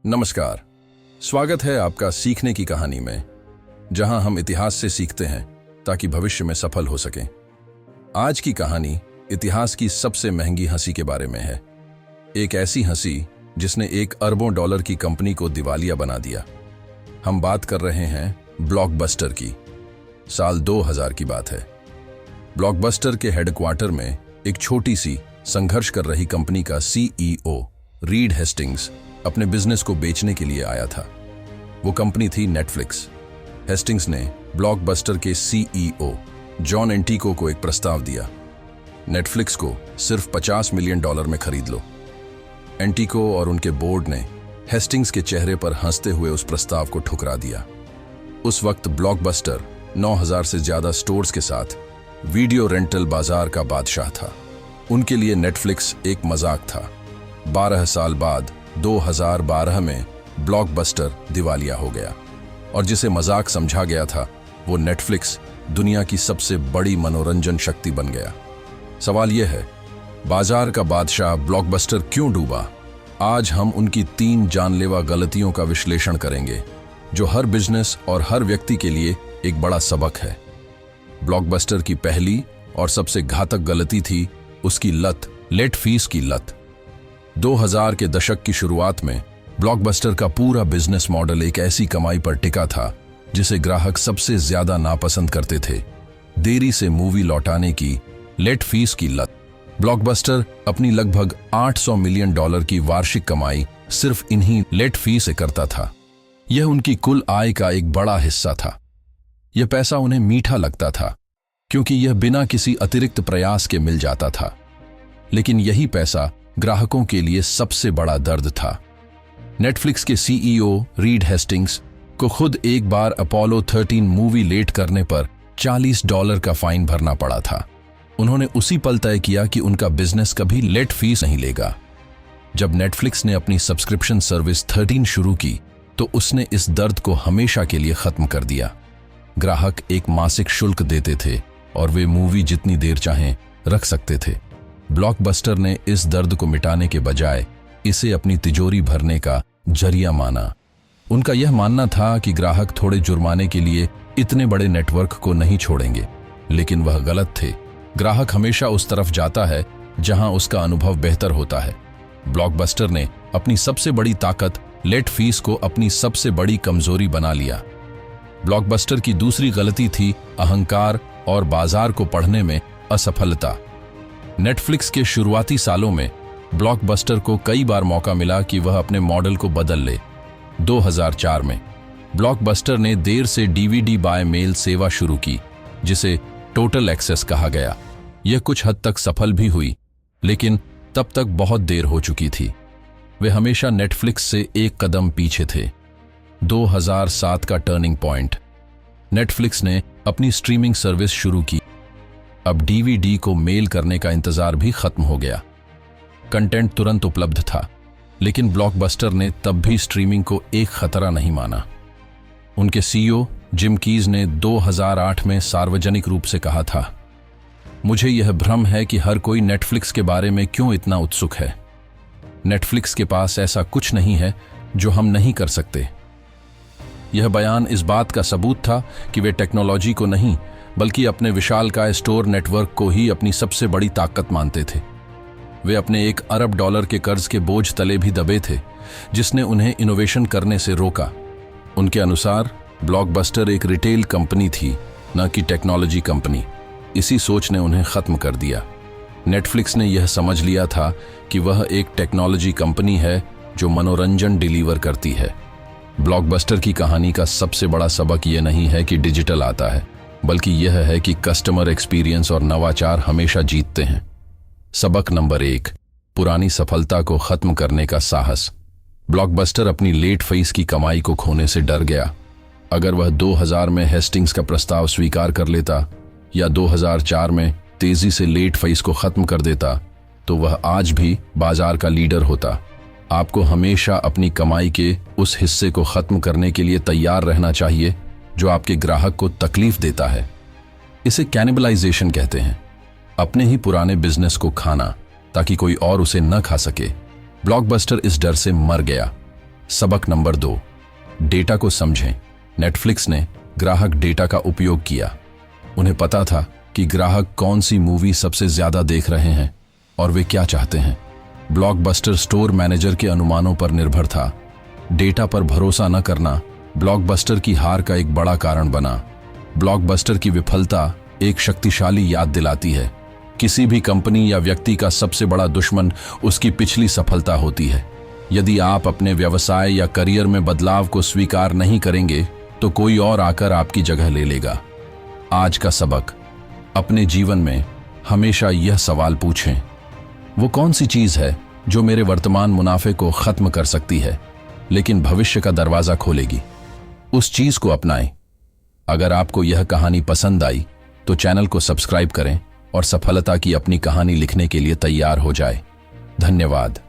नमस्कार। स्वागत है आपका सीखने की कहानी में, जहां हम इतिहास से सीखते हैं ताकि भविष्य में सफल हो सकें। आज की कहानी इतिहास की सबसे महंगी हंसी के बारे में है। एक ऐसी हंसी जिसने $1 अरब की कंपनी को दिवालिया बना दिया। हम बात कर रहे हैं ब्लॉकबस्टर की। साल 2000 की बात है। ब्लॉकबस्टर के हेडक्वार्टर में एक छोटी सी संघर्ष कर रही कंपनी का CEO रीड हेस्टिंग्स अपने बिजनेस को बेचने के लिए आया था। वो कंपनी थी नेटफ्लिक्स। हेस्टिंग्स ने ब्लॉकबस्टर के CEO जॉन एंटिको को एक प्रस्ताव दिया। नेटफ्लिक्स को सिर्फ $50 मिलियन में खरीद लो। एंटिको और उनके बोर्ड ने हेस्टिंग्स के चेहरे पर हंसते हुए उस प्रस्ताव को ठुकरा दिया। उस वक्त ब्लॉकबस्टर 9000 से ज्यादा स्टोर्स के साथ वीडियो रेंटल बाजार का बादशाह था। उनके लिए नेटफ्लिक्स एक मजाक था। 12 साल बाद 2012 में ब्लॉकबस्टर दिवालिया हो गया और जिसे मजाक समझा गया था वो नेटफ्लिक्स दुनिया की सबसे बड़ी मनोरंजन शक्ति बन गया। सवाल यह है, बाजार का बादशाह ब्लॉकबस्टर क्यों डूबा? आज हम उनकी 3 जानलेवा गलतियों का विश्लेषण करेंगे जो हर बिजनेस और हर व्यक्ति के लिए एक बड़ा सबक है। ब्लॉकबस्टर की पहली और सबसे घातक गलती थी उसकी लत, लेट फीस की लत। 2000 के दशक की शुरुआत में ब्लॉकबस्टर का पूरा बिजनेस मॉडल एक ऐसी कमाई पर टिका था जिसे ग्राहक सबसे ज्यादा नापसंद करते थे, देरी से मूवी लौटाने की लेट फीस की लत। ब्लॉकबस्टर अपनी लगभग $800 मिलियन की वार्षिक कमाई सिर्फ इन्हीं लेट फी से करता था। यह उनकी कुल आय का एक बड़ा हिस्सा था। यह पैसा उन्हें मीठा लगता था क्योंकि यह बिना किसी अतिरिक्त प्रयास के मिल जाता था, लेकिन यही पैसा ग्राहकों के लिए सबसे बड़ा दर्द था। नेटफ्लिक्स के CEO रीड हेस्टिंग्स को खुद एक बार अपोलो 13 मूवी लेट करने पर $40 का फाइन भरना पड़ा था। उन्होंने उसी पल तय किया कि उनका बिजनेस कभी लेट फीस नहीं लेगा। जब नेटफ्लिक्स ने अपनी सब्सक्रिप्शन सर्विस 13 शुरू की तो उसने इस दर्द को हमेशा के लिए खत्म कर दिया। ग्राहक एक मासिक शुल्क देते थे और वे मूवी जितनी देर चाहें रख सकते थे। ब्लॉकबस्टर ने इस दर्द को मिटाने के बजाय इसे अपनी तिजोरी भरने का जरिया माना। उनका यह मानना था कि ग्राहक थोड़े जुर्माने के लिए इतने बड़े नेटवर्क को नहीं छोड़ेंगे, लेकिन वह गलत थे। ग्राहक हमेशा उस तरफ जाता है जहां उसका अनुभव बेहतर होता है। ब्लॉकबस्टर ने अपनी सबसे बड़ी ताकत लेट फीस को अपनी सबसे बड़ी कमजोरी बना लिया। ब्लॉकबस्टर की दूसरी गलती थी अहंकार और बाजार को पढ़ने में असफलता। नेटफ्लिक्स के शुरुआती सालों में ब्लॉकबस्टर को कई बार मौका मिला कि वह अपने मॉडल को बदल ले। 2004 में ब्लॉकबस्टर ने देर से DVD बाय मेल सेवा शुरू की, जिसे टोटल एक्सेस कहा गया। यह कुछ हद तक सफल भी हुई, लेकिन तब तक बहुत देर हो चुकी थी। वे हमेशा नेटफ्लिक्स से एक कदम पीछे थे। 2007 का टर्निंग पॉइंट। नेटफ्लिक्स ने अपनी स्ट्रीमिंग सर्विस शुरू की। अब DVD को मेल करने का इंतजार भी खत्म हो गया। कंटेंट तुरंत उपलब्ध था, लेकिन ब्लॉकबस्टर ने तब भी स्ट्रीमिंग को एक खतरा नहीं माना। उनके CEO जिम कीज ने 2008 में सार्वजनिक रूप से कहा था, मुझे यह भ्रम है कि हर कोई नेटफ्लिक्स के बारे में क्यों इतना उत्सुक है। नेटफ्लिक्स के पास ऐसा कुछ नहीं है जो हम नहीं कर सकते। यह बयान इस बात का सबूत था कि वे टेक्नोलॉजी को नहीं बल्कि अपने विशालकाय स्टोर नेटवर्क को ही अपनी सबसे बड़ी ताकत मानते थे। वे अपने $1 अरब के कर्ज के बोझ तले भी दबे थे, जिसने उन्हें इनोवेशन करने से रोका। उनके अनुसार ब्लॉकबस्टर एक रिटेल कंपनी थी, न कि टेक्नोलॉजी कंपनी। इसी सोच ने उन्हें खत्म कर दिया। नेटफ्लिक्स ने यह समझ लिया था कि वह एक टेक्नोलॉजी कंपनी है जो मनोरंजन डिलीवर करती है। ब्लॉकबस्टर की कहानी का सबसे बड़ा सबक यह नहीं है कि डिजिटल आता है, बल्कि यह है कि कस्टमर एक्सपीरियंस और नवाचार हमेशा जीतते हैं। सबक नंबर 1, पुरानी सफलता को खत्म करने का साहस। ब्लॉकबस्टर अपनी लेट फीस की कमाई को खोने से डर गया। अगर वह 2000 में हेस्टिंग्स का प्रस्ताव स्वीकार कर लेता या 2004 में तेजी से लेट फीस को खत्म कर देता, तो वह आज भी बाजार का लीडर होता। आपको हमेशा अपनी कमाई के उस हिस्से को खत्म करने के लिए तैयार रहना चाहिए जो आपके ग्राहक को तकलीफ देता है। इसे कैनिबलाइजेशन कहते हैं, अपने ही पुराने बिजनेस को खाना ताकि कोई और उसे न खा सके। ब्लॉकबस्टर इस डर से मर गया। सबक नंबर 2, डेटा को समझें। नेटफ्लिक्स ने ग्राहक डेटा का उपयोग किया। उन्हें पता था कि ग्राहक कौन सी मूवी सबसे ज्यादा देख रहे हैं और वे क्या चाहते हैं। ब्लॉकबस्टर स्टोर मैनेजर के अनुमानों पर निर्भर था। डेटा पर भरोसा न करना ब्लॉकबस्टर की हार का एक बड़ा कारण बना। ब्लॉकबस्टर की विफलता एक शक्तिशाली याद दिलाती है, किसी भी कंपनी या व्यक्ति का सबसे बड़ा दुश्मन उसकी पिछली सफलता होती है। यदि आप अपने व्यवसाय या करियर में बदलाव को स्वीकार नहीं करेंगे तो कोई और आकर आपकी जगह ले लेगा। आज का सबक, अपने जीवन में हमेशा यह सवाल पूछें, वो कौन सी चीज है जो मेरे वर्तमान मुनाफे को खत्म कर सकती है लेकिन भविष्य का दरवाजा खोलेगी। उस चीज को अपनाएं। अगर आपको यह कहानी पसंद आई तो चैनल को सब्सक्राइब करें और सफलता की अपनी कहानी लिखने के लिए तैयार हो जाए। धन्यवाद।